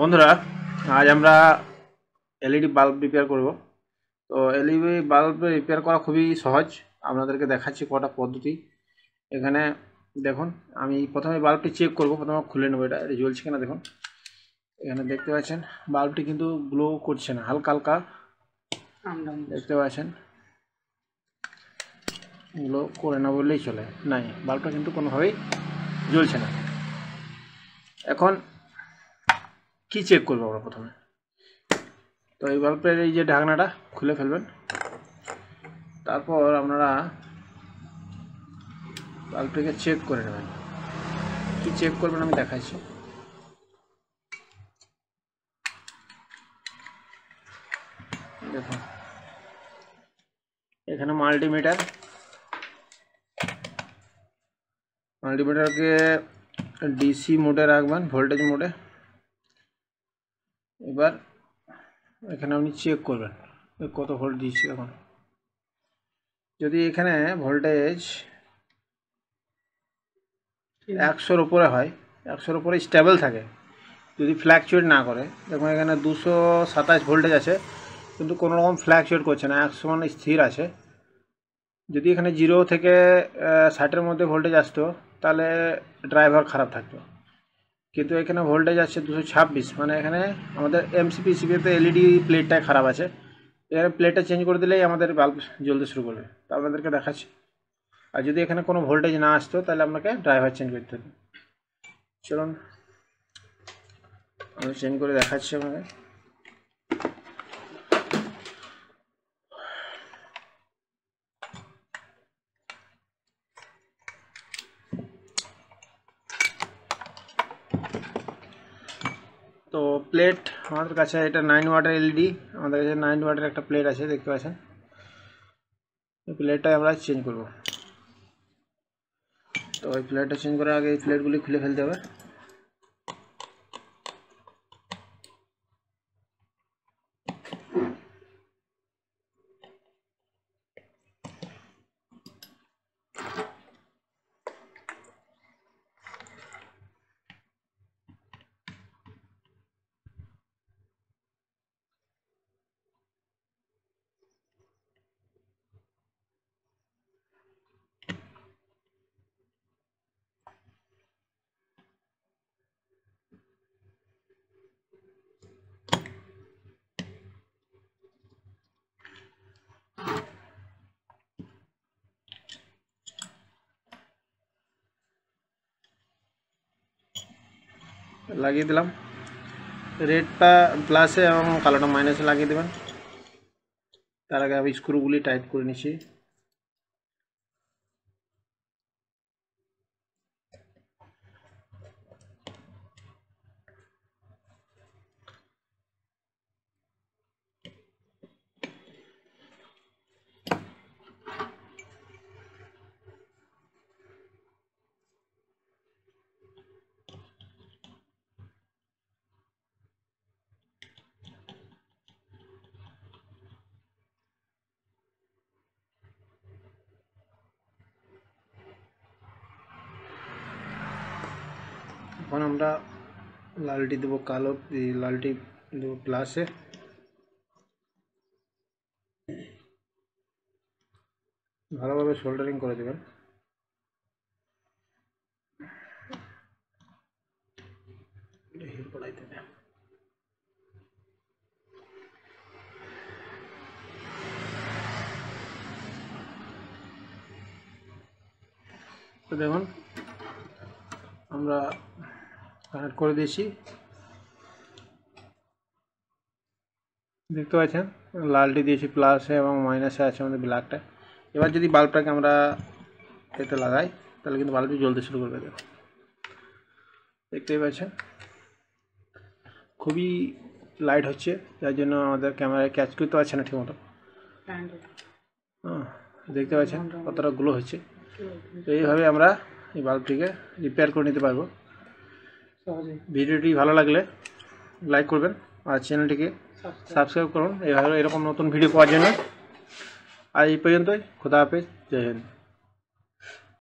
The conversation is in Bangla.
বন্ধুরা, আজ আমরা এলইডি বাল্ব রিপেয়ার করব। তো এলইডি বাল্ব রিপেয়ার করা খুবই সহজ। আপনাদেরকে দেখাচ্ছি কটা পদ্ধতি। এখানে দেখুন, আমি প্রথমে বাল্বটি চেক করব। প্রথমে খুলে নেব, এটা জ্বলছে কিনা দেখুন। এখানে দেখতে পাচ্ছেন বাল্বটি কিন্তু গ্লো করছে না, হালকা হালকা দেখতে পাচ্ছেন, গ্লো করে না বললেই চলে। নাই, বাল্বটা কিন্তু কোনোভাবেই জ্বলছে না। এখন কি চেক করবো আমরা প্রথমে? তো এই বাল্বের এই যে ঢাকনাটা খুলে ফেলবেন। তারপর আপনারা বাল্বটিকে চেক করে নেবেন। কি চেক করবেন আমি দেখাচ্ছি। দেখুন, এখানে মাল্টিমিটারকে ডিসি মোডে রাখবেন, ভোল্টেজ মোডে। এবার এখানে আপনি চেক করবেন কত ভোল্ট দিচ্ছি। এখন যদি এখানে ভোল্টেজ 100-র উপরে হয়, 100-র উপরে স্টেবল থাকে, যদি ফ্ল্যাকচুয়েট না করে, দেখুন এখানে 227 ভোল্টেজ আছে কিন্তু কোনো রকম ফ্ল্যাকচুয়েট করছে না, 100 মানে স্থির আছে। যদি এখানে 0 থেকে 60-এর মধ্যে ভোল্টেজ আসতো তাহলে ড্রাইভার খারাপ থাকতো, কিন্তু এখানে ভোল্টেজ আছে 226, মানে এখানে আমাদের এমসিপিসিবিতে এলইডি প্লেটটাই খারাপ আছে। এখানে প্লেটটা চেঞ্জ করে দিলেই আমাদের বাল্ব জ্বলতে শুরু করবে। তা আপনাদেরকে দেখাচ্ছি। আর যদি এখানে কোনো ভোল্টেজ না আসতো তাহলে আপনাকে ড্রাইভার চেঞ্জ করতে হবে। চলুন আমি চেঞ্জ করে দেখাচ্ছি আপনাকে। তো প্লেট আমাদের কাছে, এটা 9 ওয়াটের এলইডি, আমাদের কাছে 9 ওয়াটের একটা প্লেট আছে, দেখতে পাচ্ছেন। এই প্লেটটাই আমরা চেঞ্জ করব। তো এই প্লেটটা চেঞ্জ করার আগে এই প্লেটগুলি খুলে ফেলতে হবে। লাগিয়ে দিলাম। রেডটা প্লাসে এবং কালোটা মাইনাসে লাগিয়ে দেবেন। তার আগে আমি স্ক্রুগুলি টাইট করে নিচ্ছি। এখন আমরা লালটি দেবো কালো, লালটি দেবো প্লাসে। ভালোভাবে সোল্ডারিং করে দেবেন। তো দেখুন আমরা কানেক্ট করে দিয়েছি, দেখতে পাচ্ছেন লালটি দিয়েছি প্লাসে এবং মাইনাসে আছে আমাদের ব্ল্যাকটা। এবার যদি বাল্বটাকে আমরা এতে লাগাই তাহলে কিন্তু বাল্বটি জ্বলতে শুরু করবে। দেখতেই পাচ্ছেন খুবই লাইট হচ্ছে, যার জন্য আমাদের ক্যামেরায় ক্যাচ করতে পারছে না ঠিকমতো। দেখতে পাচ্ছেন কতটা গ্লো হচ্ছে। তো এইভাবে আমরা এই বাল্বটিকে রিপেয়ার করে নিতে পারবো। ভিডিওটি ভালো লাগলে লাইক করবেন আর চ্যানেলটিকে সাবস্ক্রাইব করুন এইভাবে এরকম নতুন ভিডিও পাওয়ার জন্য। আর এই পর্যন্তই, খুদা হাফেজ, জয় হিন্দ।